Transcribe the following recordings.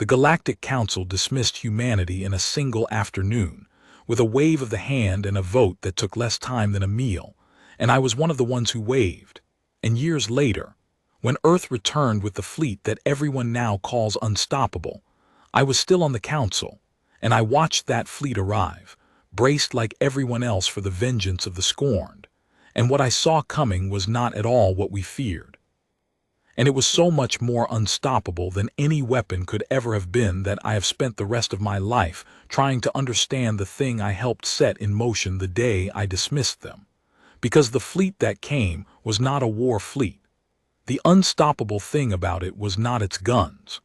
The Galactic Council dismissed humanity in a single afternoon, with a wave of the hand and a vote that took less time than a meal, and I was one of the ones who waved. And years later, when Earth returned with the fleet that everyone now calls unstoppable, I was still on the council, and I watched that fleet arrive, braced like everyone else for the vengeance of the scorned, and what I saw coming was not at all what we feared. And it was so much more unstoppable than any weapon could ever have been that I have spent the rest of my life trying to understand the thing I helped set in motion the day I dismissed them. Because the fleet that came was not a war fleet. The unstoppable thing about it was not its guns.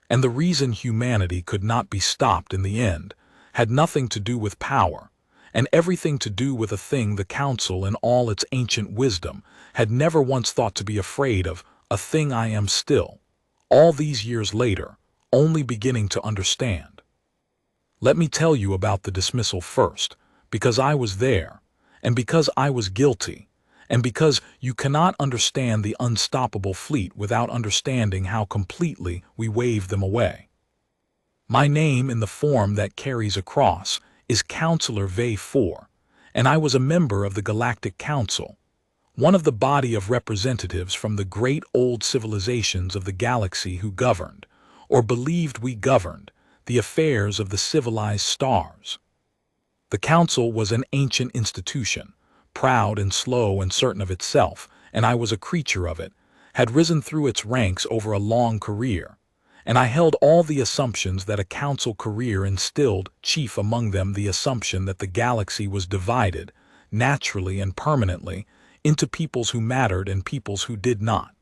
And the reason humanity could not be stopped in the end had nothing to do with power, and everything to do with a thing the Council in all its ancient wisdom had never once thought to be afraid of, a thing I am still, all these years later, only beginning to understand. Let me tell you about the dismissal first, because I was there, and because I was guilty, and because you cannot understand the unstoppable fleet without understanding how completely we waved them away. My name in the form that carries across is Councillor Vey4, and I was a member of the Galactic Council, one of the body of representatives from the great old civilizations of the galaxy who governed, or believed we governed, the affairs of the civilized stars. The Council was an ancient institution, proud and slow and certain of itself, and I was a creature of it, had risen through its ranks over a long career, and I held all the assumptions that a council career instilled, chief among them the assumption that the galaxy was divided, naturally and permanently, into peoples who mattered and peoples who did not.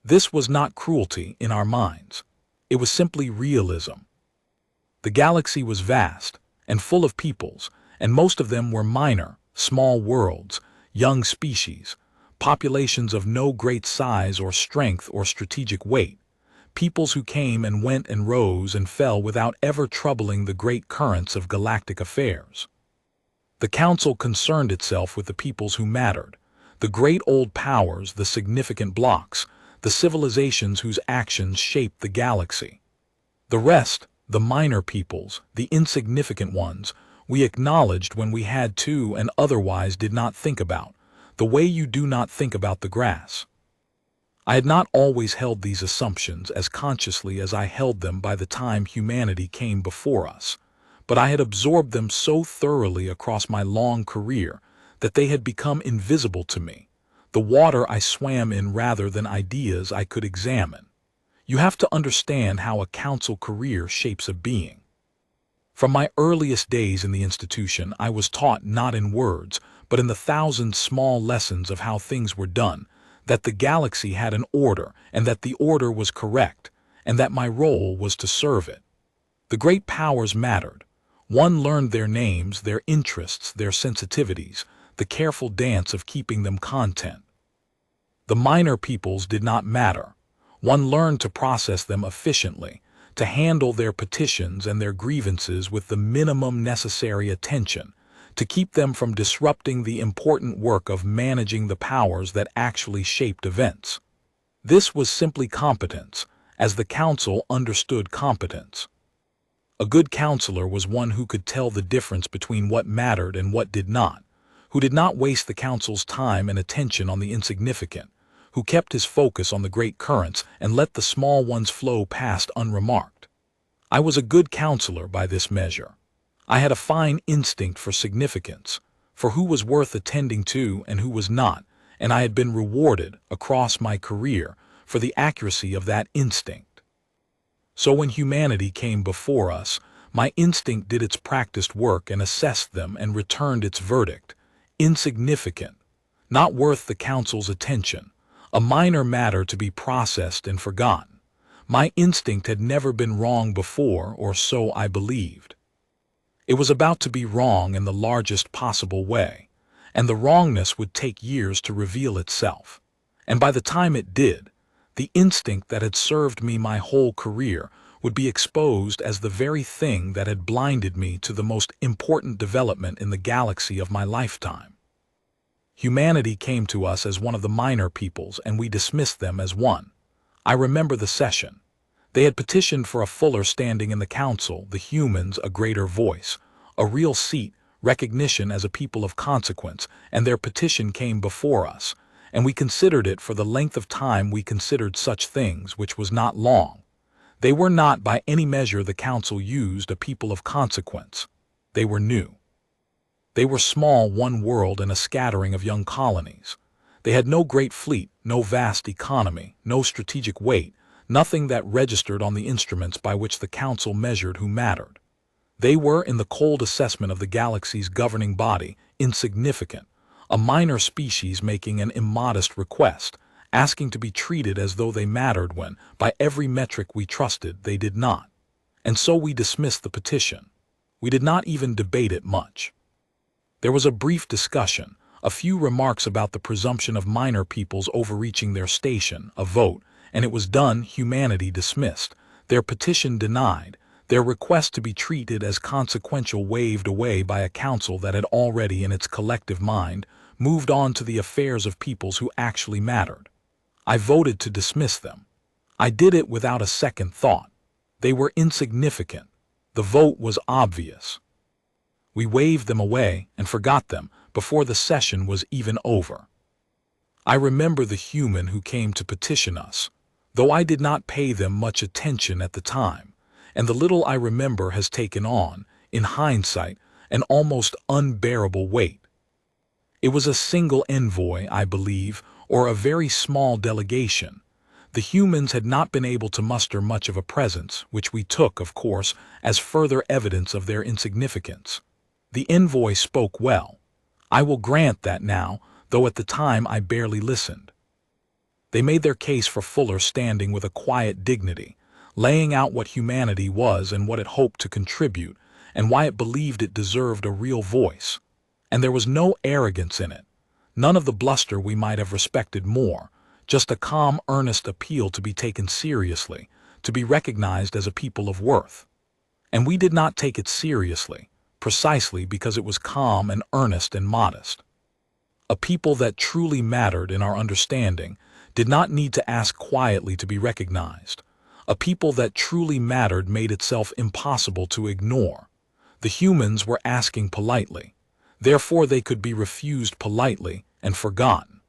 This was not cruelty in our minds. It was simply realism. The galaxy was vast and full of peoples, and most of them were minor, small worlds, young species, populations of no great size or strength or strategic weight, peoples who came and went and rose and fell without ever troubling the great currents of galactic affairs. The Council concerned itself with the peoples who mattered, the great old powers, the significant blocks, the civilizations whose actions shaped the galaxy. The rest, the minor peoples, the insignificant ones, we acknowledged when we had to and otherwise did not think about, the way you do not think about the grass. I had not always held these assumptions as consciously as I held them by the time humanity came before us, but I had absorbed them so thoroughly across my long career that they had become invisible to me, the water I swam in rather than ideas I could examine. You have to understand how a council career shapes a being. From my earliest days in the institution, I was taught not in words, but in the thousand small lessons of how things were done, that the galaxy had an order and that the order was correct, and that my role was to serve it. The great powers mattered. One learned their names, their interests, their sensitivities, the careful dance of keeping them content. The minor peoples did not matter. One learned to process them efficiently, to handle their petitions and their grievances with the minimum necessary attention, to keep them from disrupting the important work of managing the powers that actually shaped events. This was simply competence, as the Council understood competence. A good counselor was one who could tell the difference between what mattered and what did not, who did not waste the Council's time and attention on the insignificant, who kept his focus on the great currents and let the small ones flow past unremarked. I was a good counselor by this measure. I had a fine instinct for significance, for who was worth attending to and who was not, and I had been rewarded, across my career, for the accuracy of that instinct. So when humanity came before us, my instinct did its practiced work and assessed them and returned its verdict: insignificant, not worth the Council's attention, a minor matter to be processed and forgotten. My instinct had never been wrong before, or so I believed. It was about to be wrong in the largest possible way, and the wrongness would take years to reveal itself. And by the time it did, the instinct that had served me my whole career would be exposed as the very thing that had blinded me to the most important development in the galaxy of my lifetime. Humanity came to us as one of the minor peoples, and we dismissed them as one. I remember the session. They had petitioned for a fuller standing in the council, the humans a greater voice, a real seat, recognition as a people of consequence, and their petition came before us, and we considered it for the length of time we considered such things, which was not long. They were not by any measure the council used a people of consequence. They were new. They were small, one world and a scattering of young colonies. They had no great fleet, no vast economy, no strategic weight, nothing that registered on the instruments by which the council measured who mattered. They were, in the cold assessment of the galaxy's governing body, insignificant, a minor species making an immodest request, asking to be treated as though they mattered when, by every metric we trusted, they did not. And so we dismissed the petition. We did not even debate it much. There was a brief discussion, a few remarks about the presumption of minor peoples overreaching their station, a vote, and it was done, humanity dismissed, their petition denied, their request to be treated as consequential waved away by a council that had already, in its collective mind, moved on to the affairs of peoples who actually mattered. I voted to dismiss them. I did it without a second thought. They were insignificant. The vote was obvious. We waved them away and forgot them before the session was even over. I remember the human who came to petition us, though I did not pay them much attention at the time, and the little I remember has taken on, in hindsight, an almost unbearable weight. It was a single envoy, I believe, or a very small delegation. The humans had not been able to muster much of a presence, which we took, of course, as further evidence of their insignificance. The envoy spoke well. I will grant that now, though at the time I barely listened. They made their case for fuller standing with a quiet dignity, laying out what humanity was and what it hoped to contribute, and why it believed it deserved a real voice. And there was no arrogance in it, none of the bluster we might have respected more, just a calm, earnest appeal to be taken seriously, to be recognized as a people of worth. And we did not take it seriously, precisely because it was calm and earnest and modest. A people that truly mattered in our understanding did not need to ask quietly to be recognized. A people that truly mattered made itself impossible to ignore. The humans were asking politely. Therefore they could be refused politely and forgotten.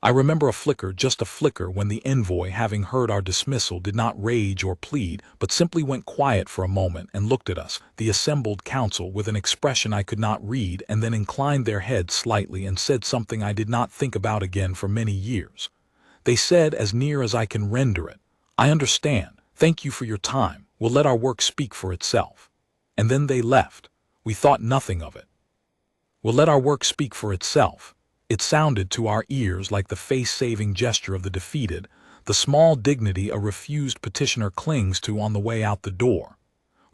I remember a flicker, just a flicker, when the envoy, having heard our dismissal, did not rage or plead, but simply went quiet for a moment and looked at us, the assembled council, with an expression I could not read, and then inclined their heads slightly and said something I did not think about again for many years. They said, as near as I can render it, "I understand. Thank you for your time. We'll let our work speak for itself." And then they left. We thought nothing of it. We'll let our work speak for itself. It sounded to our ears like the face-saving gesture of the defeated, the small dignity a refused petitioner clings to on the way out the door.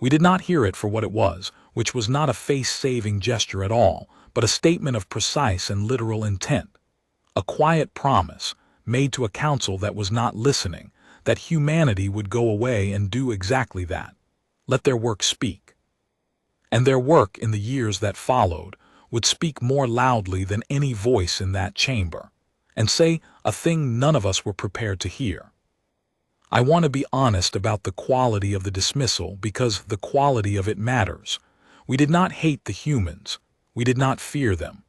We did not hear it for what it was, which was not a face-saving gesture at all, but a statement of precise and literal intent. A quiet promise, made to a council that was not listening, that humanity would go away and do exactly that. Let their work speak. And their work, in the years that followed, would speak more loudly than any voice in that chamber, and say a thing none of us were prepared to hear. I want to be honest about the quality of the dismissal because the quality of it matters. We did not hate the humans. We did not fear them.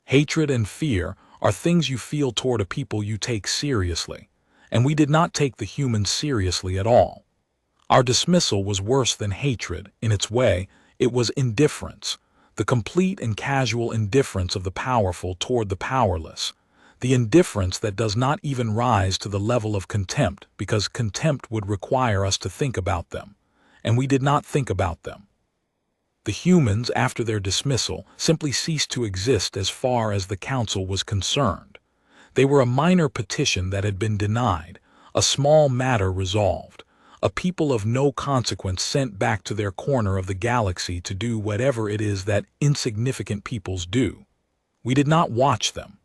Hatred and fear are things you feel toward a people you take seriously, and we did not take the humans seriously at all. Our dismissal was worse than hatred. In its way, it was indifference. The complete and casual indifference of the powerful toward the powerless, the indifference that does not even rise to the level of contempt because contempt would require us to think about them, and we did not think about them. The humans, after their dismissal, simply ceased to exist as far as the council was concerned. They were a minor petition that had been denied, a small matter resolved, a people of no consequence sent back to their corner of the galaxy to do whatever it is that insignificant peoples do. We did not watch them.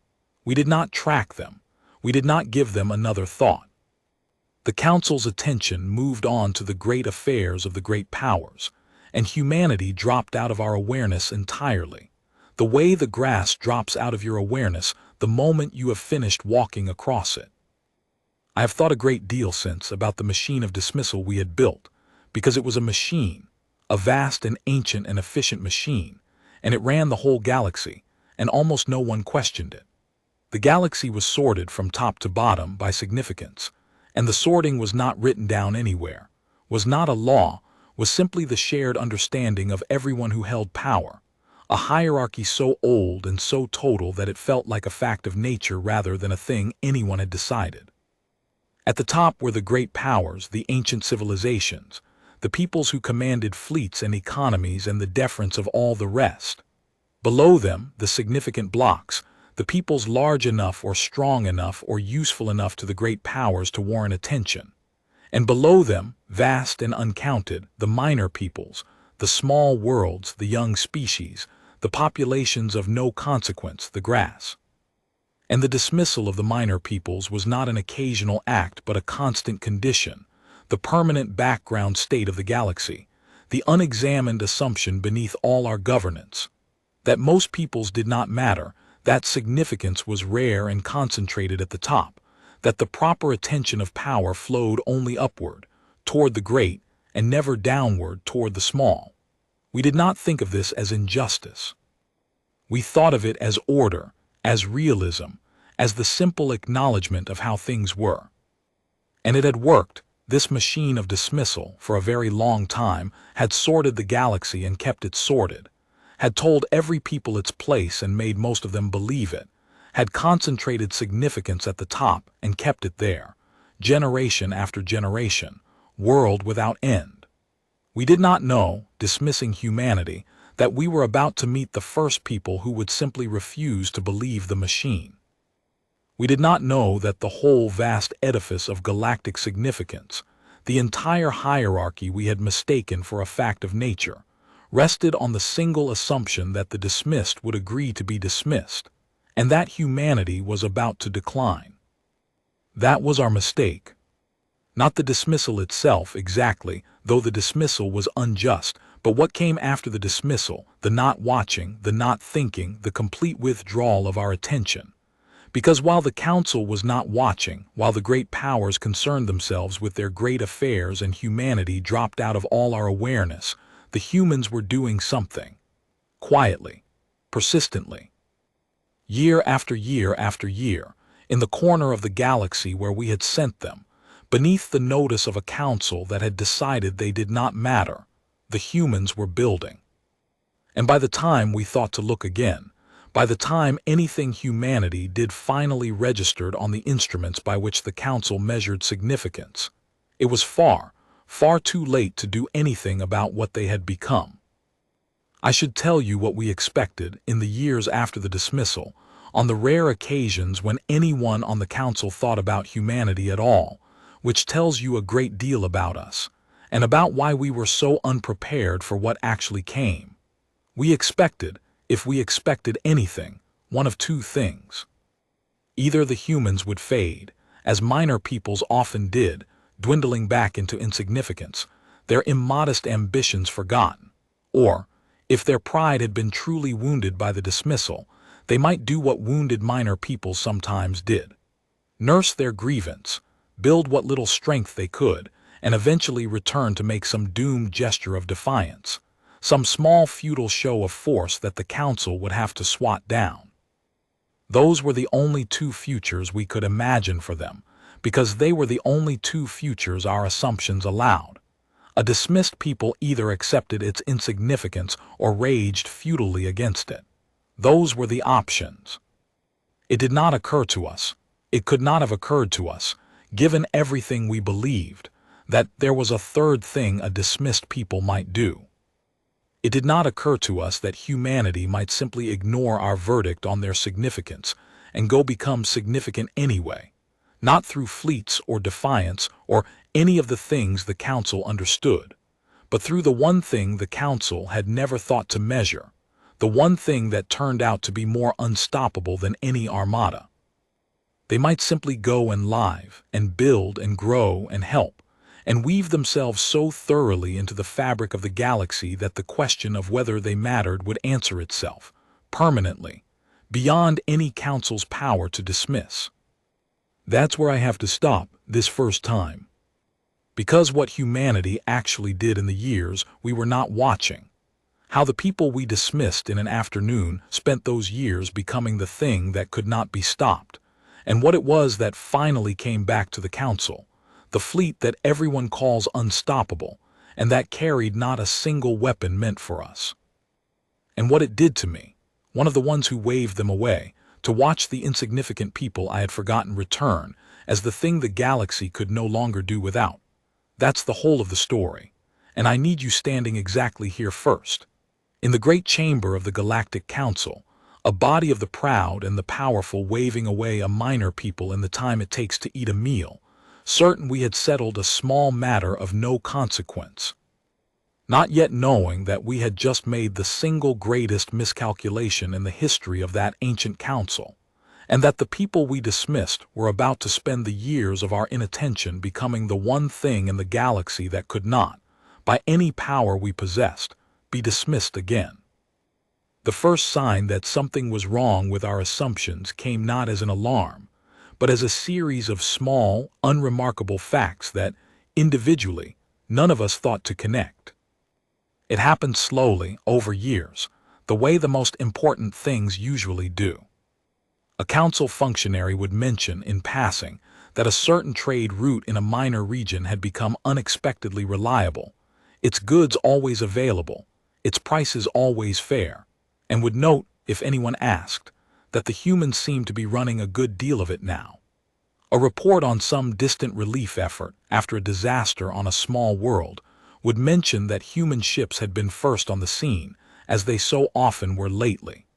We did not track them. We did not give them another thought. The council's attention moved on to the great affairs of the great powers, and humanity dropped out of our awareness entirely, the way the grass drops out of your awareness the moment you have finished walking across it. I have thought a great deal since about the machine of dismissal we had built, because it was a machine, a vast and ancient and efficient machine, and it ran the whole galaxy, and almost no one questioned it. The galaxy was sorted from top to bottom by significance, and the sorting was not written down anywhere, was not a law, was simply the shared understanding of everyone who held power, a hierarchy so old and so total that it felt like a fact of nature rather than a thing anyone had decided. At the top were the great powers, the ancient civilizations, the peoples who commanded fleets and economies and the deference of all the rest. Below them, the significant blocks, the peoples large enough or strong enough or useful enough to the great powers to warrant attention. And below them, vast and uncounted, the minor peoples, the small worlds, the young species, the populations of no consequence, the grass. And the dismissal of the minor peoples was not an occasional act but a constant condition, the permanent background state of the galaxy, the unexamined assumption beneath all our governance. That most peoples did not matter, that significance was rare and concentrated at the top, that the proper attention of power flowed only upward, toward the great, and never downward toward the small. We did not think of this as injustice. We thought of it as order, as realism, as the simple acknowledgement of how things were. And it had worked. This machine of dismissal, for a very long time, had sorted the galaxy and kept it sorted, had told every people its place and made most of them believe it, had concentrated significance at the top and kept it there, generation after generation, world without end. We did not know, dismissing humanity, that we were about to meet the first people who would simply refuse to believe the machine. We did not know that the whole vast edifice of galactic significance, the entire hierarchy we had mistaken for a fact of nature, rested on the single assumption that the dismissed would agree to be dismissed, and that humanity was about to decline. That was our mistake. Not the dismissal itself exactly, though the dismissal was unjust, but what came after the dismissal, the not watching, the not thinking, the complete withdrawal of our attention. Because while the council was not watching, while the great powers concerned themselves with their great affairs and humanity dropped out of all our awareness, the humans were doing something. Quietly, persistently. Year after year after year, in the corner of the galaxy where we had sent them, beneath the notice of a council that had decided they did not matter, the humans were building. And by the time we thought to look again, by the time anything humanity did finally registered on the instruments by which the council measured significance, it was far, far too late to do anything about what they had become. I should tell you what we expected in the years after the dismissal, on the rare occasions when anyone on the council thought about humanity at all, which tells you a great deal about us, and about why we were so unprepared for what actually came. We expected, if we expected anything, one of two things. Either the humans would fade, as minor peoples often did, dwindling back into insignificance, their immodest ambitions forgotten, or, if their pride had been truly wounded by the dismissal, they might do what wounded minor peoples sometimes did. Nurse their grievance, build what little strength they could, and eventually return to make some doomed gesture of defiance, some small futile show of force that the council would have to swat down. Those were the only two futures we could imagine for them, because they were the only two futures our assumptions allowed. A dismissed people either accepted its insignificance or raged futilely against it. Those were the options. It did not occur to us, it could not have occurred to us, given everything we believed, that there was a third thing a dismissed people might do. It did not occur to us that humanity might simply ignore our verdict on their significance and go become significant anyway, not through fleets or defiance or any of the things the council understood, but through the one thing the council had never thought to measure, the one thing that turned out to be more unstoppable than any armada. They might simply go and live and build and grow and help, and weave themselves so thoroughly into the fabric of the galaxy that the question of whether they mattered would answer itself, permanently, beyond any council's power to dismiss. That's where I have to stop this first time. Because what humanity actually did in the years we were not watching. How the people we dismissed in an afternoon spent those years becoming the thing that could not be stopped. And what it was that finally came back to the council. The fleet that everyone calls unstoppable, and that carried not a single weapon meant for us. And what it did to me, one of the ones who waved them away, to watch the insignificant people I had forgotten return as the thing the galaxy could no longer do without. That's the whole of the story, and I need you standing exactly here first. In the great chamber of the Galactic Council, a body of the proud and the powerful waving away a minor people in the time it takes to eat a meal, certain we had settled a small matter of no consequence. Not yet knowing that we had just made the single greatest miscalculation in the history of that ancient council, and that the people we dismissed were about to spend the years of our inattention becoming the one thing in the galaxy that could not, by any power we possessed, be dismissed again. The first sign that something was wrong with our assumptions came not as an alarm, but as a series of small, unremarkable facts that, individually, none of us thought to connect. It happened slowly, over years, the way the most important things usually do. A council functionary would mention, in passing, that a certain trade route in a minor region had become unexpectedly reliable, its goods always available, its prices always fair, and would note, if anyone asked, that the humans seemed to be running a good deal of it now. A report on some distant relief effort after a disaster on a small world would mention that human ships had been first on the scene, as they so often were lately.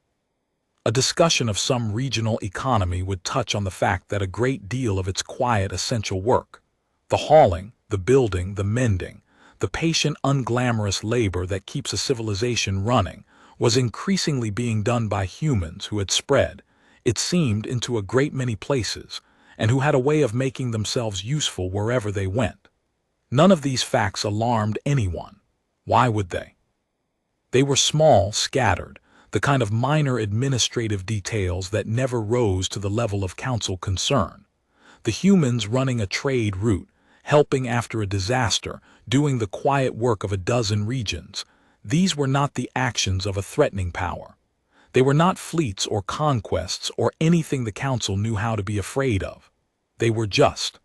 A discussion of some regional economy would touch on the fact that a great deal of its quiet essential work, the hauling, the building, the mending, the patient unglamorous labor that keeps a civilization running, was increasingly being done by humans who had spread, it seemed, into a great many places, and who had a way of making themselves useful wherever they went. None of these facts alarmed anyone. Why would they? They were small, scattered, the kind of minor administrative details that never rose to the level of council concern. The humans running a trade route, helping after a disaster, doing the quiet work of a dozen regions. These were not the actions of a threatening power. They were not fleets or conquests or anything the council knew how to be afraid of. They were just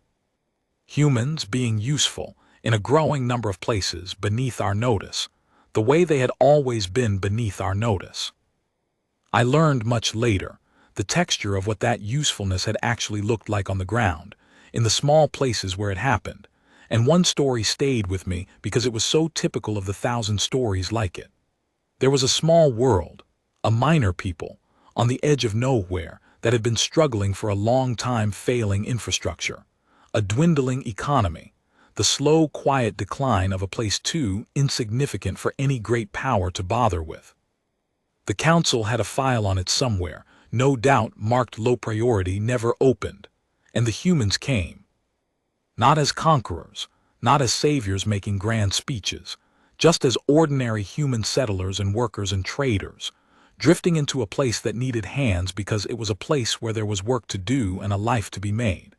humans being useful in a growing number of places beneath our notice, the way they had always been beneath our notice. I learned much later the texture of what that usefulness had actually looked like on the ground, in the small places where it happened, and one story stayed with me because it was so typical of the thousand stories like it. There was a small world, a minor people, on the edge of nowhere that had been struggling for a long time, failing infrastructure, a dwindling economy, the slow, quiet decline of a place too insignificant for any great power to bother with. The council had a file on it somewhere, no doubt marked low priority, never opened, and the humans came. Not as conquerors, not as saviors making grand speeches, just as ordinary human settlers and workers and traders, drifting into a place that needed hands because it was a place where there was work to do and a life to be made.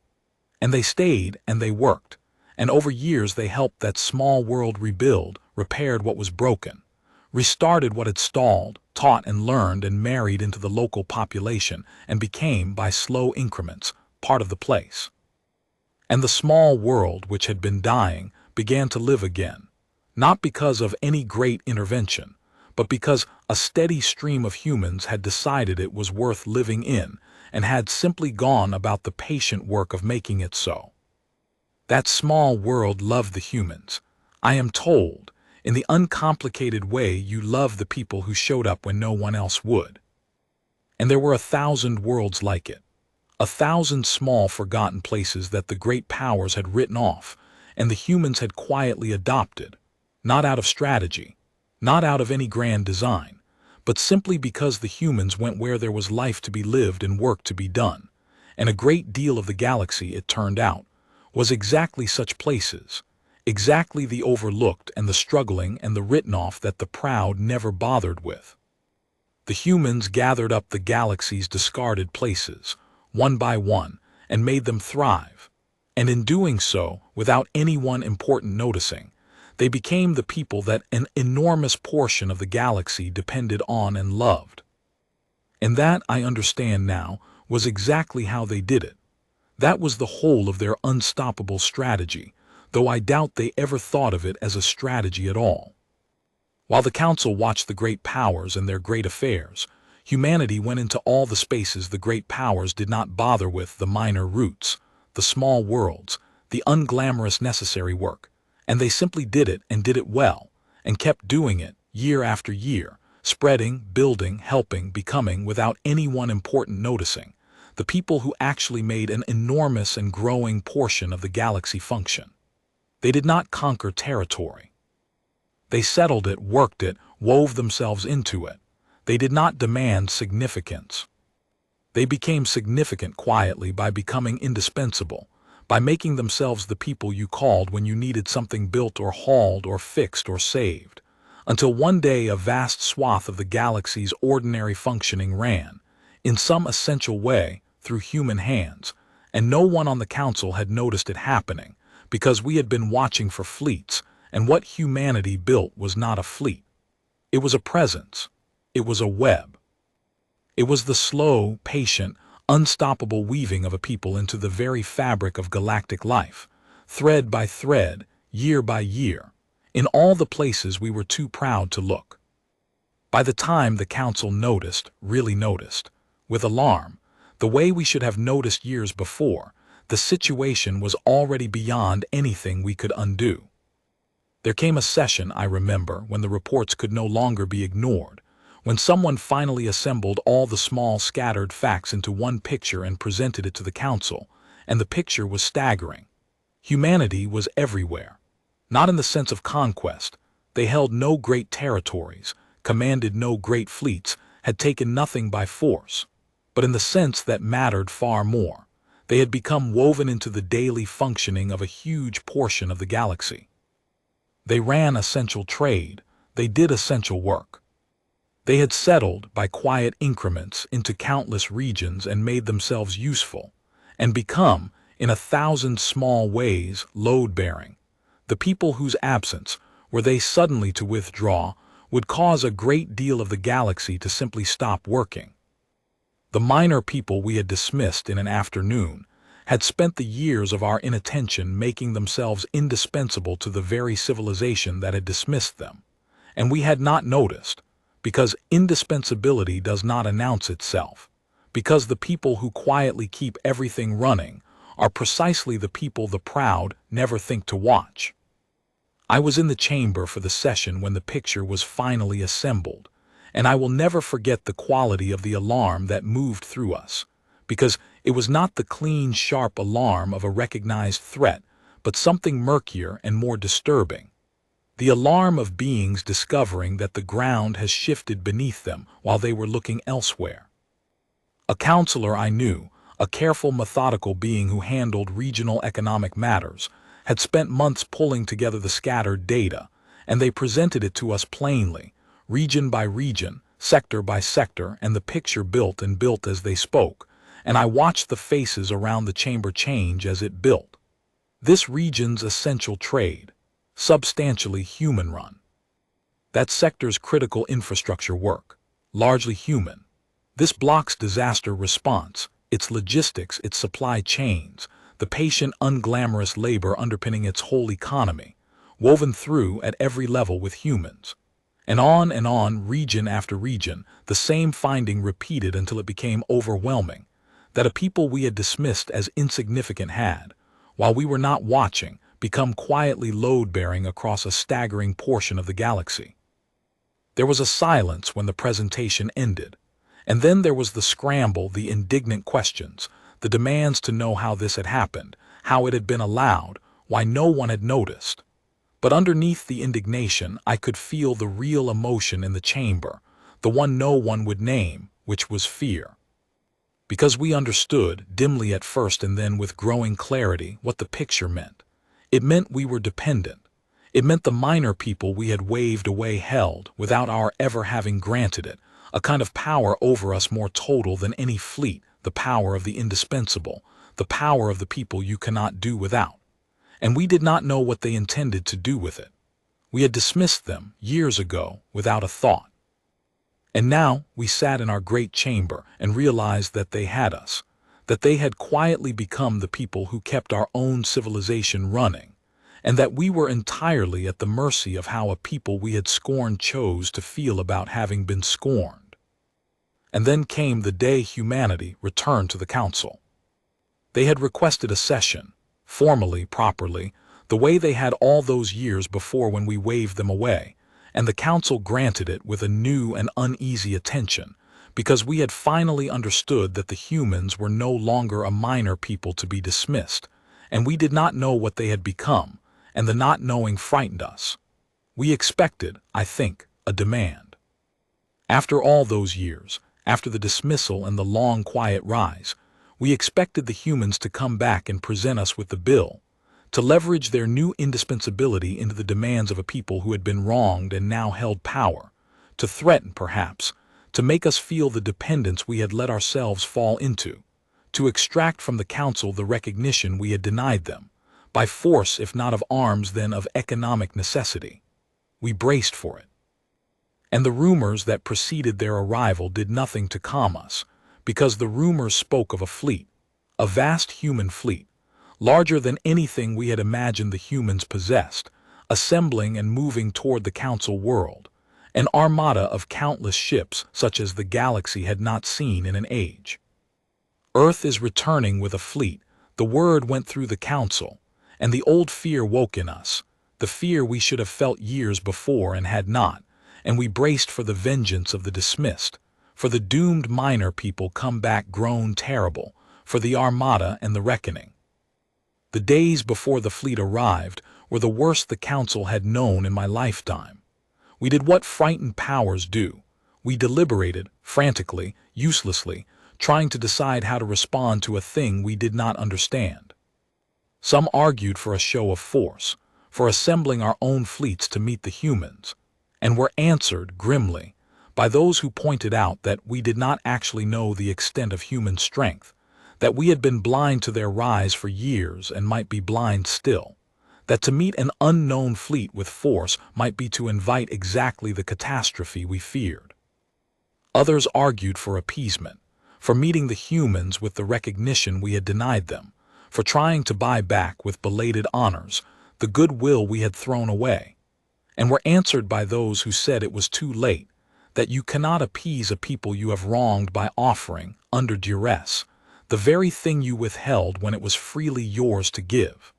And they stayed and they worked, and over years they helped that small world rebuild, repaired what was broken, restarted what had stalled, taught and learned and married into the local population, and became, by slow increments, part of the place. And the small world which had been dying began to live again, not because of any great intervention, but because a steady stream of humans had decided it was worth living in and had simply gone about the patient work of making it so. That small world loved the humans, I am told, in the uncomplicated way you love the people who showed up when no one else would. And there were 1,000 worlds like it, 1,000 small forgotten places that the great powers had written off and the humans had quietly adopted, not out of strategy, not out of any grand design, but simply because the humans went where there was life to be lived and work to be done, and a great deal of the galaxy, it turned out, was exactly such places, exactly the overlooked and the struggling and the written off that the proud never bothered with. The humans gathered up the galaxy's discarded places, one by one, and made them thrive. And in doing so, without anyone important noticing, they became the people that an enormous portion of the galaxy depended on and loved. And that, I understand now, was exactly how they did it. That was the whole of their unstoppable strategy, though I doubt they ever thought of it as a strategy at all. While the Council watched the great powers and their great affairs, humanity went into all the spaces the great powers did not bother with, the minor routes, the small worlds, the unglamorous necessary work, and they simply did it and did it well, and kept doing it, year after year, spreading, building, helping, becoming, without anyone important noticing, the people who actually made an enormous and growing portion of the galaxy function. They did not conquer territory. They settled it, worked it, wove themselves into it. They did not demand significance. They became significant quietly by becoming indispensable, by making themselves the people you called when you needed something built or hauled or fixed or saved, until one day a vast swath of the galaxy's ordinary functioning ran, in some essential way, through human hands, and no one on the Council had noticed it happening, because we had been watching for fleets, and what humanity built was not a fleet. It was a presence. It was a web. It was the slow, patient, unstoppable weaving of a people into the very fabric of galactic life, thread by thread, year by year, in all the places we were too proud to look. By the time the Council noticed, really noticed, with alarm, the way we should have noticed years before, the situation was already beyond anything we could undo. There came a session, I remember, when the reports could no longer be ignored, when someone finally assembled all the small scattered facts into one picture and presented it to the Council, and the picture was staggering. Humanity was everywhere. Not in the sense of conquest. They held no great territories, commanded no great fleets, had taken nothing by force, but in the sense that mattered far more. They had become woven into the daily functioning of a huge portion of the galaxy. They ran essential trade. They did essential work. They had settled, by quiet increments, into countless regions and made themselves useful, and become, in 1,000 small ways, load-bearing. The people whose absence, were they suddenly to withdraw, would cause a great deal of the galaxy to simply stop working. The minor people we had dismissed in an afternoon had spent the years of our inattention making themselves indispensable to the very civilization that had dismissed them, and we had not noticed, because indispensability does not announce itself, because the people who quietly keep everything running are precisely the people the proud never think to watch. I was in the chamber for the session when the picture was finally assembled, and I will never forget the quality of the alarm that moved through us, because it was not the clean, sharp alarm of a recognized threat, but something murkier and more disturbing. The alarm of beings discovering that the ground has shifted beneath them while they were looking elsewhere. A counselor I knew, a careful, methodical being who handled regional economic matters, had spent months pulling together the scattered data, and they presented it to us plainly, region by region, sector by sector, and the picture built and built as they spoke, and I watched the faces around the chamber change as it built. This region's essential trade, substantially human-run. That sector's critical infrastructure work, largely human. This block's disaster response, its logistics, its supply chains, the patient, unglamorous labor underpinning its whole economy, woven through at every level with humans. And on, region after region, the same finding repeated until it became overwhelming, that a people we had dismissed as insignificant had, while we were not watching, become quietly load-bearing across a staggering portion of the galaxy. There was a silence when the presentation ended, and then there was the scramble, the indignant questions, the demands to know how this had happened, how it had been allowed, why no one had noticed. But underneath the indignation, I could feel the real emotion in the chamber, the one no one would name, which was fear. Because we understood, dimly at first and then with growing clarity, what the picture meant. It meant we were dependent. It meant the minor people we had waved away held, without our ever having granted it, a kind of power over us more total than any fleet, the power of the indispensable, the power of the people you cannot do without. And we did not know what they intended to do with it. We had dismissed them years ago without a thought. And now we sat in our great chamber and realized that they had us, that they had quietly become the people who kept our own civilization running, and that we were entirely at the mercy of how a people we had scorned chose to feel about having been scorned. And then came the day humanity returned to the council. They had requested a session, formally, properly, the way they had all those years before when we waved them away, and the council granted it with a new and uneasy attention, because we had finally understood that the humans were no longer a minor people to be dismissed, and we did not know what they had become, and the not knowing frightened us. We expected, I think, a demand. After all those years, after the dismissal and the long quiet rise, we expected the humans to come back and present us with the bill, to leverage their new indispensability into the demands of a people who had been wronged and now held power, to threaten, perhaps, to make us feel the dependence we had let ourselves fall into, to extract from the council the recognition we had denied them, by force if not of arms then of economic necessity. We braced for it. And the rumors that preceded their arrival did nothing to calm us, because the rumors spoke of a fleet, a vast human fleet, larger than anything we had imagined the humans possessed, assembling and moving toward the council world, an armada of countless ships such as the galaxy had not seen in an age. Earth is returning with a fleet, the word went through the council, and the old fear woke in us, the fear we should have felt years before and had not, and we braced for the vengeance of the dismissed, for the doomed minor people come back grown terrible, for the armada and the reckoning. The days before the fleet arrived were the worst the council had known in my lifetime. We did what frightened powers do. We deliberated, frantically, uselessly, trying to decide how to respond to a thing we did not understand. Some argued for a show of force, for assembling our own fleets to meet the humans, and were answered grimly by those who pointed out that we did not actually know the extent of human strength, that we had been blind to their rise for years and might be blind still, that to meet an unknown fleet with force might be to invite exactly the catastrophe we feared. Others argued for appeasement, for meeting the humans with the recognition we had denied them, for trying to buy back with belated honors the goodwill we had thrown away, and were answered by those who said it was too late, that you cannot appease a people you have wronged by offering, under duress, the very thing you withheld when it was freely yours to give.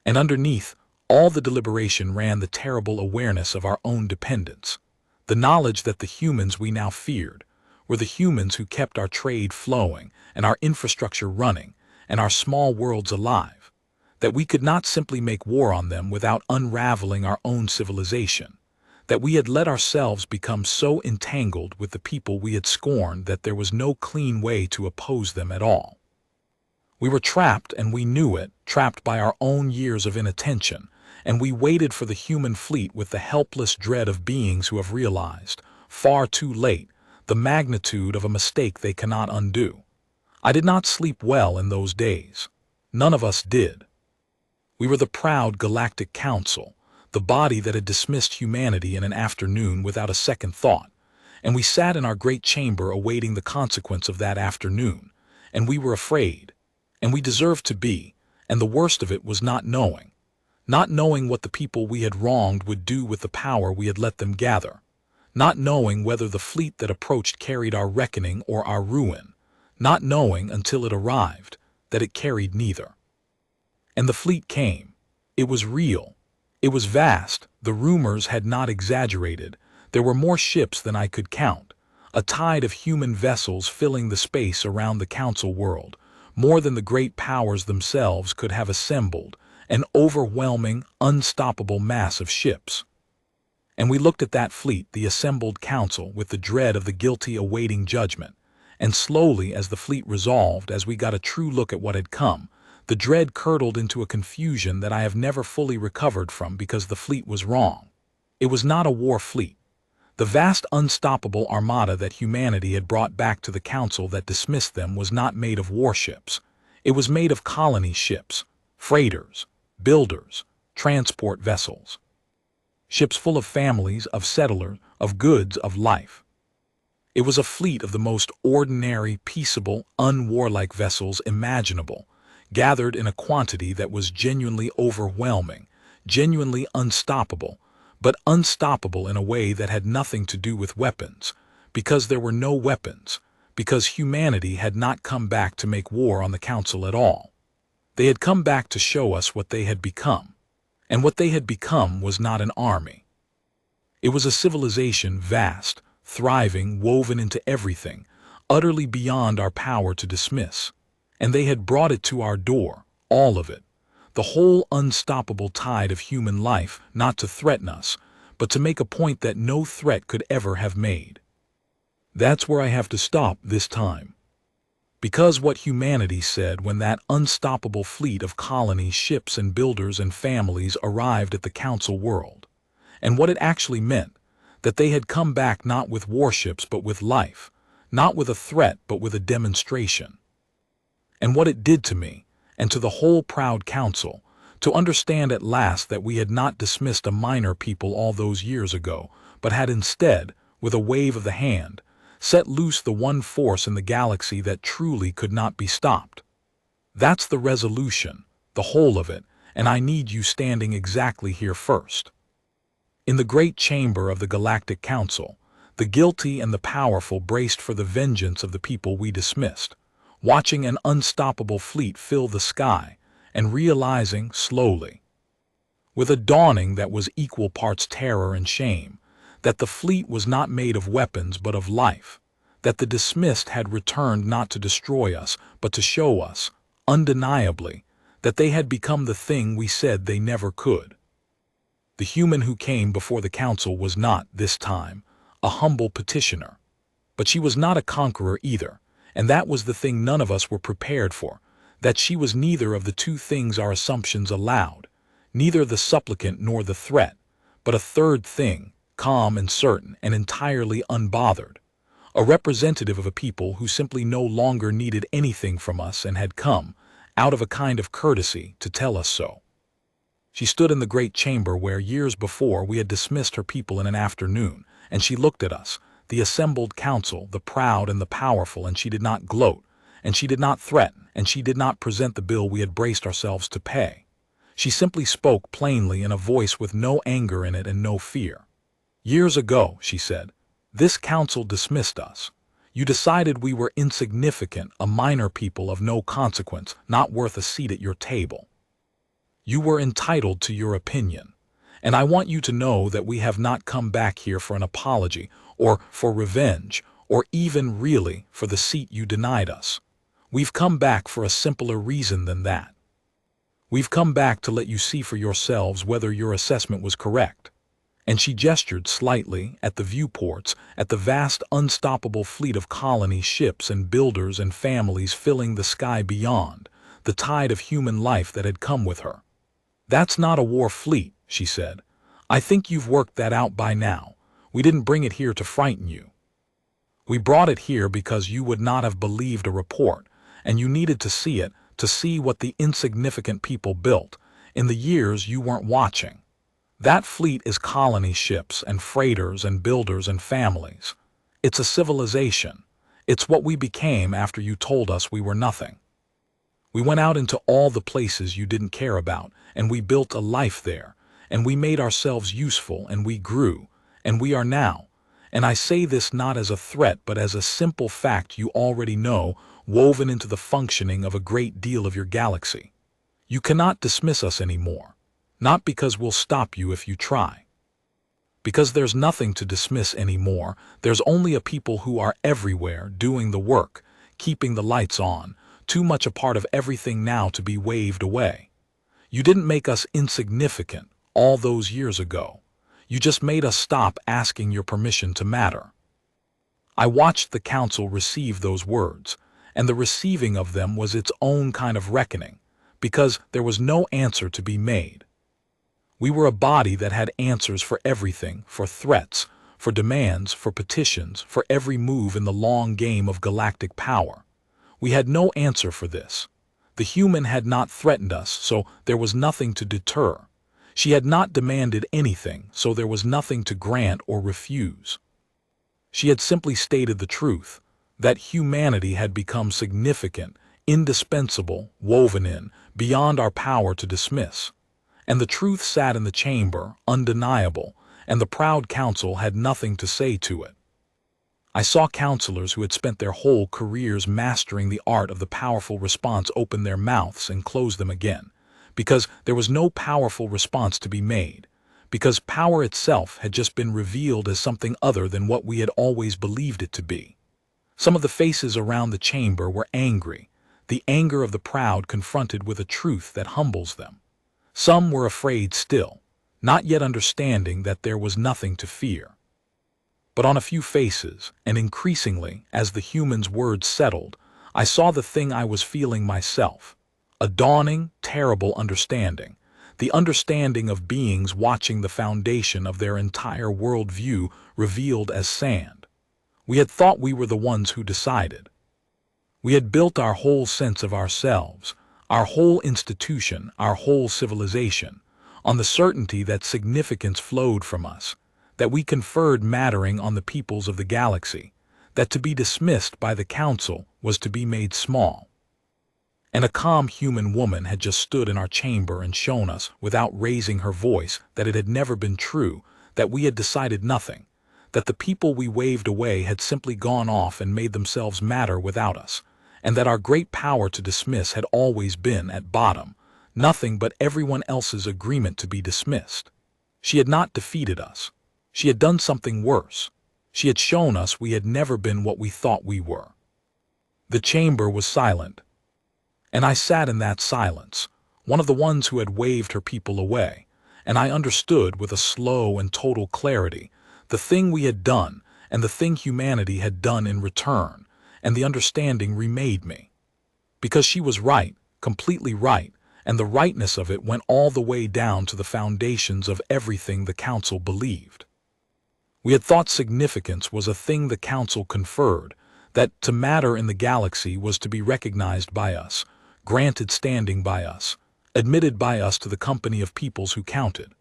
And underneath all the deliberation ran the terrible awareness of our own dependence, the knowledge that the humans we now feared were the humans who kept our trade flowing and our infrastructure running and our small worlds alive, that we could not simply make war on them without unraveling our own civilization, that we had let ourselves become so entangled with the people we had scorned that there was no clean way to oppose them at all. We were trapped, and we knew it, trapped by our own years of inattention, and we waited for the human fleet with the helpless dread of beings who have realized, far too late, the magnitude of a mistake they cannot undo. I did not sleep well in those days. None of us did. We were the proud Galactic Council, the body that had dismissed humanity in an afternoon without a second thought, and we sat in our great chamber awaiting the consequence of that afternoon, and we were afraid, and we deserved to be, and the worst of it was not knowing what the people we had wronged would do with the power we had let them gather, not knowing whether the fleet that approached carried our reckoning or our ruin, not knowing until it arrived that it carried neither. And the fleet came. It was real. It was vast. The rumors had not exaggerated. There were more ships than I could count, a tide of human vessels filling the space around the council world, more than the great powers themselves could have assembled, an overwhelming, unstoppable mass of ships. And we looked at that fleet, the assembled council, with the dread of the guilty awaiting judgment, and slowly as the fleet resolved, as we got a true look at what had come, the dread curdled into a confusion that I have never fully recovered from because the fleet was wrong. It was not a war fleet. The vast unstoppable armada that humanity had brought back to the council that dismissed them was not made of warships. It was made of colony ships, freighters, builders, transport vessels. Ships full of families, of settlers, of goods, of life. It was a fleet of the most ordinary, peaceable, unwarlike vessels imaginable, gathered in a quantity that was genuinely overwhelming, genuinely unstoppable, but unstoppable in a way that had nothing to do with weapons, because there were no weapons, because humanity had not come back to make war on the Council at all. They had come back to show us what they had become, and what they had become was not an army. It was a civilization vast, thriving, woven into everything, utterly beyond our power to dismiss, and they had brought it to our door, all of it, the whole unstoppable tide of human life, not to threaten us, but to make a point that no threat could ever have made. That's where I have to stop this time. Because what humanity said when that unstoppable fleet of colonies, ships and builders and families arrived at the Council world, and what it actually meant, that they had come back not with warships but with life, not with a threat but with a demonstration. And what it did to me, and to the whole proud Council, to understand at last that we had not dismissed a minor people all those years ago, but had instead, with a wave of the hand, set loose the one force in the galaxy that truly could not be stopped. That's the resolution, the whole of it, and I need you standing exactly here first. In the great chamber of the Galactic Council, the guilty and the powerful braced for the vengeance of the people we dismissed, watching an unstoppable fleet fill the sky and realizing slowly, with a dawning that was equal parts terror and shame, that the fleet was not made of weapons but of life, that the dismissed had returned not to destroy us but to show us, undeniably, that they had become the thing we said they never could. The human who came before the Council was not, this time, a humble petitioner, but she was not a conqueror either, and that was the thing none of us were prepared for, that she was neither of the two things our assumptions allowed, neither the supplicant nor the threat, but a third thing, calm and certain and entirely unbothered, a representative of a people who simply no longer needed anything from us and had come, out of a kind of courtesy, to tell us so. She stood in the great chamber where years before we had dismissed her people in an afternoon, and she looked at us, the assembled Council, the proud and the powerful, and she did not gloat, and she did not threaten, and she did not present the bill we had braced ourselves to pay. She simply spoke plainly in a voice with no anger in it and no fear. Years ago, she said, this Council dismissed us. You decided we were insignificant, a minor people of no consequence, not worth a seat at your table. You were entitled to your opinion, and I want you to know that we have not come back here for an apology, or for revenge, or even really for the seat you denied us. We've come back for a simpler reason than that. We've come back to let you see for yourselves whether your assessment was correct. And she gestured slightly at the viewports, at the vast unstoppable fleet of colony ships and builders and families filling the sky beyond, the tide of human life that had come with her. That's not a war fleet, she said. I think you've worked that out by now. We didn't bring it here to frighten you. We brought it here because you would not have believed a report, and you needed to see it, to see what the insignificant people built, in the years you weren't watching. That fleet is colony ships and freighters and builders and families. It's a civilization. It's what we became after you told us we were nothing. We went out into all the places you didn't care about, and we built a life there, and we made ourselves useful, and we grew, and we are now, and I say this not as a threat but as a simple fact you already know, woven into the functioning of a great deal of your galaxy. You cannot dismiss us anymore, not because we'll stop you if you try. Because there's nothing to dismiss anymore, there's only a people who are everywhere doing the work, keeping the lights on, too much a part of everything now to be waved away. You didn't make us insignificant all those years ago. You just made us stop asking your permission to matter. I watched the Council receive those words, and the receiving of them was its own kind of reckoning, because there was no answer to be made. We were a body that had answers for everything, for threats, for demands, for petitions, for every move in the long game of galactic power. We had no answer for this. The human had not threatened us, so there was nothing to deter. She had not demanded anything, so there was nothing to grant or refuse. She had simply stated the truth, that humanity had become significant, indispensable, woven in, beyond our power to dismiss. And the truth sat in the chamber, undeniable, and the proud council had nothing to say to it. I saw councillors who had spent their whole careers mastering the art of the powerful response open their mouths and close them again, because there was no powerful response to be made, because power itself had just been revealed as something other than what we had always believed it to be. Some of the faces around the chamber were angry, the anger of the proud confronted with a truth that humbles them. Some were afraid still, not yet understanding that there was nothing to fear. But on a few faces, and increasingly, as the human's words settled, I saw the thing I was feeling myself, a dawning, terrible understanding, the understanding of beings watching the foundation of their entire worldview revealed as sand. We had thought we were the ones who decided. We had built our whole sense of ourselves, our whole institution, our whole civilization, on the certainty that significance flowed from us, that we conferred mattering on the peoples of the galaxy, that to be dismissed by the council was to be made small. And a calm human woman had just stood in our chamber and shown us, without raising her voice, that it had never been true, that we had decided nothing, that the people we waved away had simply gone off and made themselves matter without us, and that our great power to dismiss had always been, at bottom, nothing but everyone else's agreement to be dismissed. She had not defeated us. She had done something worse. She had shown us we had never been what we thought we were. The chamber was silent, and I sat in that silence, one of the ones who had waved her people away, and I understood with a slow and total clarity the thing we had done and the thing humanity had done in return, and the understanding remade me. Because she was right, completely right, and the rightness of it went all the way down to the foundations of everything the council believed. We had thought significance was a thing the council conferred, that to matter in the galaxy was to be recognized by us, granted standing by us, admitted by us to the company of peoples who counted.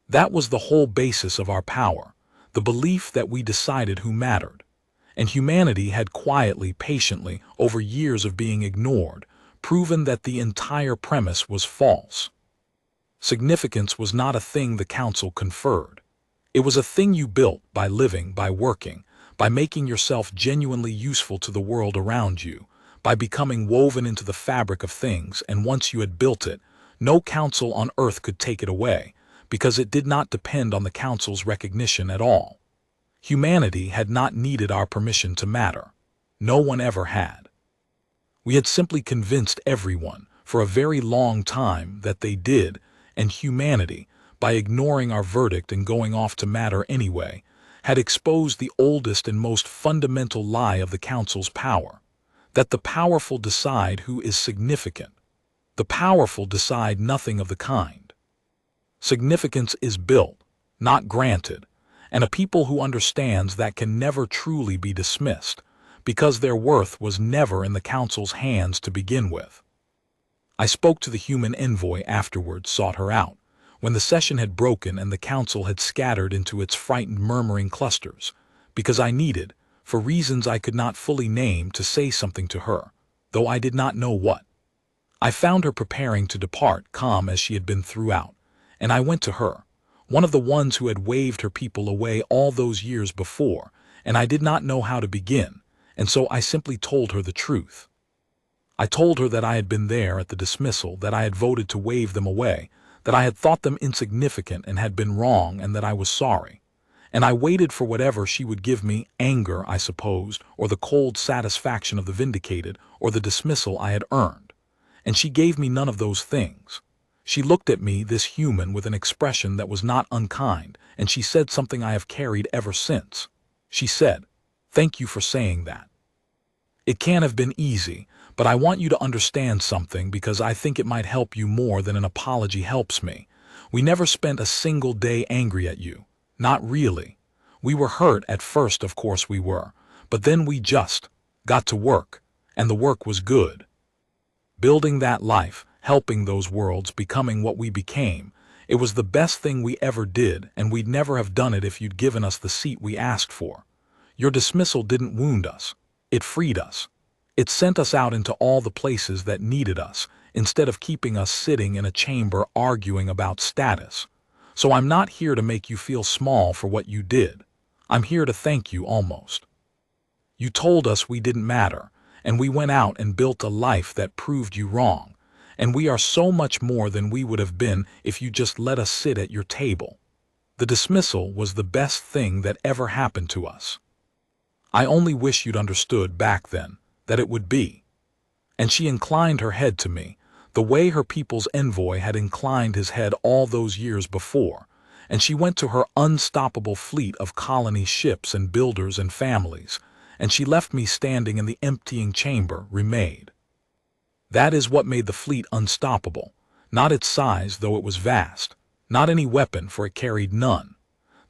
That was the whole basis of our power, the belief that we decided who mattered. And humanity had quietly, patiently, over years of being ignored, proven that the entire premise was false. Significance was not a thing the council conferred. It was a thing you built by living, by working, by making yourself genuinely useful to the world around you, by becoming woven into the fabric of things, and once you had built it, no council on earth could take it away, because it did not depend on the council's recognition at all. Humanity had not needed our permission to matter. No one ever had. We had simply convinced everyone, for a very long time, that they did, and humanity, by ignoring our verdict and going off to matter anyway, had exposed the oldest and most fundamental lie of the council's power, that the powerful decide who is significant. The powerful decide nothing of the kind. Significance is built, not granted, and a people who understands that can never truly be dismissed, because their worth was never in the council's hands to begin with. I spoke to the human envoy afterwards, sought her out, when the session had broken and the council had scattered into its frightened murmuring clusters, because I needed, for reasons I could not fully name, to say something to her, though I did not know what. I found her preparing to depart, calm as she had been throughout, and I went to her, one of the ones who had waved her people away all those years before, and I did not know how to begin, and so I simply told her the truth. I told her that I had been there at the dismissal, that I had voted to wave them away, that I had thought them insignificant and had been wrong, and that I was sorry. And I waited for whatever she would give me, anger, I supposed, or the cold satisfaction of the vindicated, or the dismissal I had earned. And she gave me none of those things. She looked at me, this human, with an expression that was not unkind, and she said something I have carried ever since. She said, "Thank you for saying that. It can't have been easy, but I want you to understand something because I think it might help you more than an apology helps me. We never spent a single day angry at you. Not really. We were hurt at first, of course we were, but then we just got to work, and the work was good. Building that life, helping those worlds, becoming what we became, it was the best thing we ever did, and we'd never have done it if you'd given us the seat we asked for. Your dismissal didn't wound us. It freed us. It sent us out into all the places that needed us, instead of keeping us sitting in a chamber arguing about status. So I'm not here to make you feel small for what you did. I'm here to thank you almost. You told us we didn't matter, and we went out and built a life that proved you wrong, and we are so much more than we would have been if you just let us sit at your table. The dismissal was the best thing that ever happened to us. I only wish you'd understood back then that it would be. And she inclined her head to me, the way her people's envoy had inclined his head all those years before, and she went to her unstoppable fleet of colony ships and builders and families, and she left me standing in the emptying chamber, remade. That is what made the fleet unstoppable, not its size, though it was vast, not any weapon, for it carried none.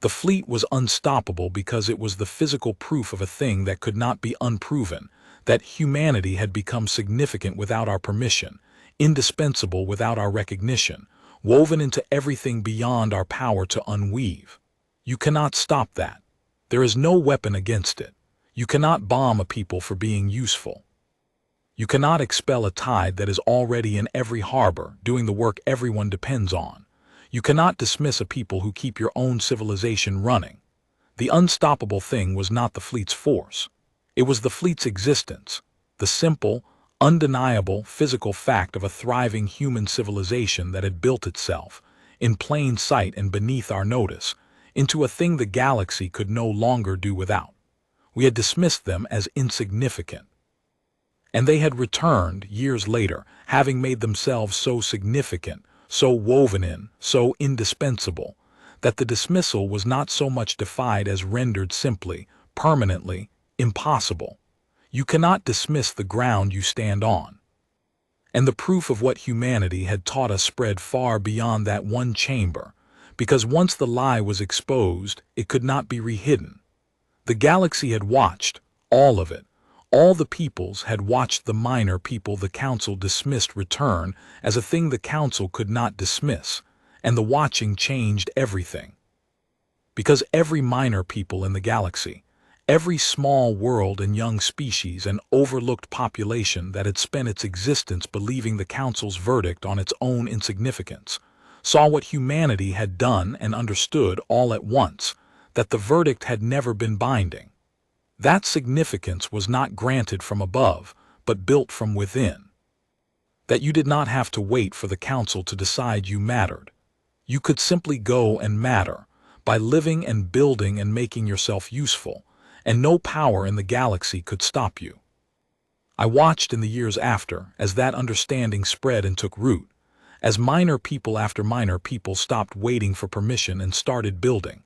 The fleet was unstoppable because it was the physical proof of a thing that could not be unproven, that humanity had become significant without our permission, indispensable without our recognition, woven into everything beyond our power to unweave. You cannot stop that. There is no weapon against it. You cannot bomb a people for being useful. You cannot expel a tide that is already in every harbor, doing the work everyone depends on. You cannot dismiss a people who keep your own civilization running. The unstoppable thing was not the fleet's force. It was the fleet's existence, the simple, undeniable physical fact of a thriving human civilization that had built itself, in plain sight and beneath our notice, into a thing the galaxy could no longer do without. We had dismissed them as insignificant. And they had returned years later, having made themselves so significant, so woven in, so indispensable, that the dismissal was not so much defied as rendered simply, permanently, impossible. You cannot dismiss the ground you stand on. And the proof of what humanity had taught us spread far beyond that one chamber, because once the lie was exposed, it could not be rehidden. The galaxy had watched, all of it. All the peoples had watched the minor people the Council dismissed return as a thing the Council could not dismiss, and the watching changed everything. Because every minor people in the galaxy, every small world and young species and overlooked population that had spent its existence believing the Council's verdict on its own insignificance, saw what humanity had done and understood all at once, that the verdict had never been binding. That significance was not granted from above, but built from within. That you did not have to wait for the Council to decide you mattered. You could simply go and matter, by living and building and making yourself useful, and no power in the galaxy could stop you. I watched in the years after, as that understanding spread and took root, as minor people after minor people stopped waiting for permission and started building,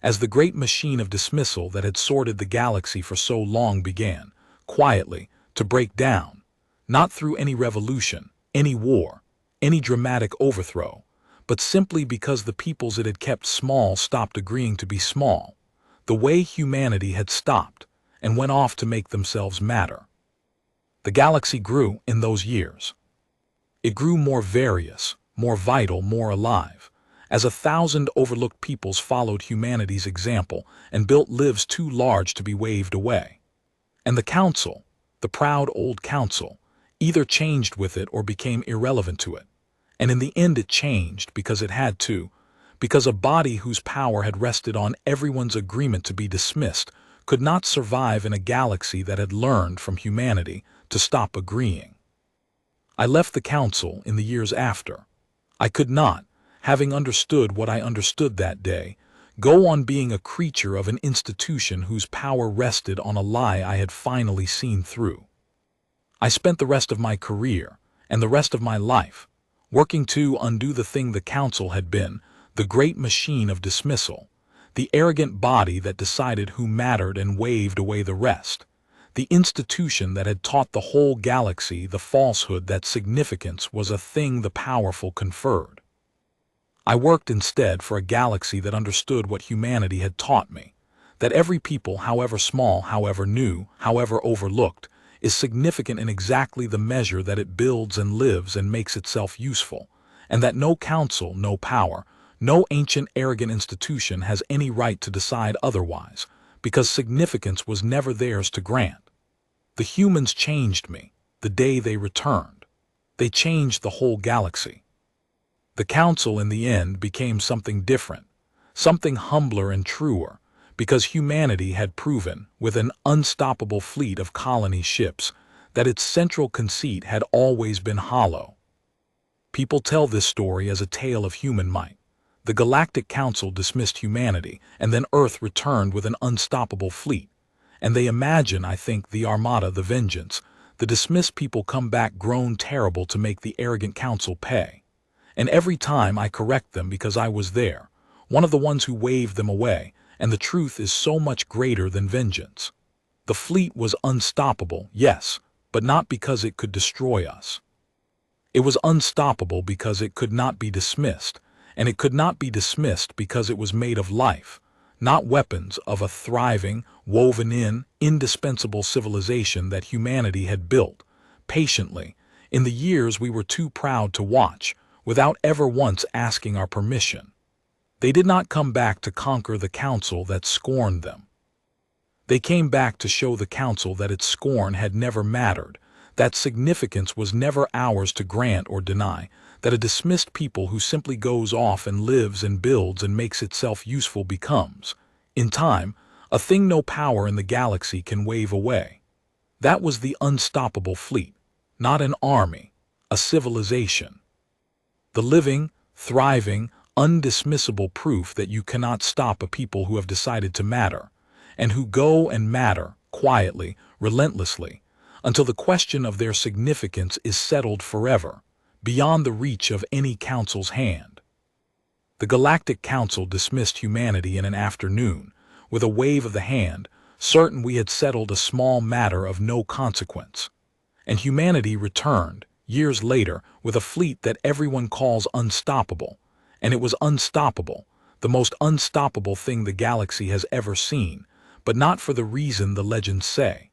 as the great machine of dismissal that had sorted the galaxy for so long began, quietly, to break down, not through any revolution, any war, any dramatic overthrow, but simply because the peoples it had kept small stopped agreeing to be small, the way humanity had stopped, and went off to make themselves matter. The galaxy grew in those years. It grew more various, more vital, more alive, as 1,000 overlooked peoples followed humanity's example and built lives too large to be waved away. And the Council, the proud old Council, either changed with it or became irrelevant to it. And in the end it changed because it had to, because a body whose power had rested on everyone's agreement to be dismissed could not survive in a galaxy that had learned from humanity to stop agreeing. I left the Council in the years after. I could not, having understood what I understood that day, go on being a creature of an institution whose power rested on a lie I had finally seen through. I spent the rest of my career, and the rest of my life, working to undo the thing the Council had been, the great machine of dismissal, the arrogant body that decided who mattered and waved away the rest, the institution that had taught the whole galaxy the falsehood that significance was a thing the powerful conferred. I worked instead for a galaxy that understood what humanity had taught me, that every people, however small, however new, however overlooked, is significant in exactly the measure that it builds and lives and makes itself useful, and that no council, no power, no ancient arrogant institution has any right to decide otherwise, because significance was never theirs to grant. The humans changed me the day they returned. They changed the whole galaxy. The council in the end became something different, something humbler and truer, because humanity had proven, with an unstoppable fleet of colony ships, that its central conceit had always been hollow. People tell this story as a tale of human might. The Galactic Council dismissed humanity, and then Earth returned with an unstoppable fleet. And they imagine, I think, the Armada, the vengeance. The dismissed people come back grown terrible to make the arrogant council pay. And every time I correct them because I was there, one of the ones who waved them away, and the truth is so much greater than vengeance. The fleet was unstoppable, yes, but not because it could destroy us. It was unstoppable because it could not be dismissed, and it could not be dismissed because it was made of life, not weapons, of a thriving, woven-in, indispensable civilization that humanity had built, patiently, in the years we were too proud to watch, without ever once asking our permission. They did not come back to conquer the council that scorned them. They came back to show the council that its scorn had never mattered, that significance was never ours to grant or deny, that a dismissed people who simply goes off and lives and builds and makes itself useful becomes, in time, a thing no power in the galaxy can wave away. That was the unstoppable fleet, not an army, a civilization. The living, thriving, undismissible proof that you cannot stop a people who have decided to matter, and who go and matter, quietly, relentlessly, until the question of their significance is settled forever, beyond the reach of any council's hand. The Galactic Council dismissed humanity in an afternoon, with a wave of the hand, certain we had settled a small matter of no consequence. And humanity returned, years later, with a fleet that everyone calls unstoppable, and it was unstoppable, the most unstoppable thing the galaxy has ever seen, but not for the reason the legends say.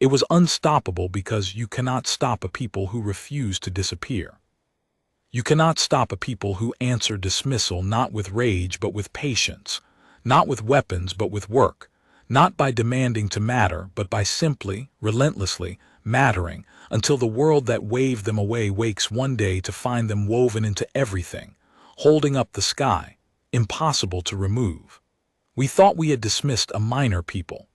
It was unstoppable because you cannot stop a people who refuse to disappear. You cannot stop a people who answer dismissal not with rage but with patience, not with weapons but with work, not by demanding to matter but by simply, relentlessly, mattering until the world that waved them away wakes one day to find them woven into everything, holding up the sky, impossible to remove. We thought we had dismissed a minor people.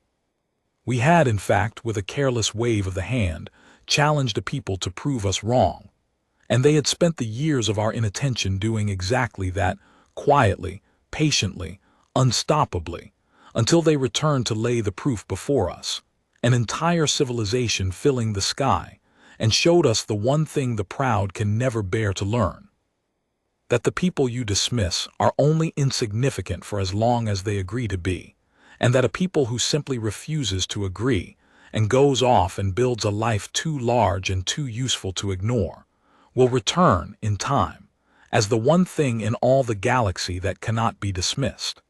We had, in fact, with a careless wave of the hand, challenged a people to prove us wrong. And they had spent the years of our inattention doing exactly that, quietly, patiently, unstoppably, until they returned to lay the proof before us, an entire civilization filling the sky, and showed us the one thing the proud can never bear to learn. That the people you dismiss are only insignificant for as long as they agree to be, and that a people who simply refuses to agree and goes off and builds a life too large and too useful to ignore, will return, in time, as the one thing in all the galaxy that cannot be dismissed.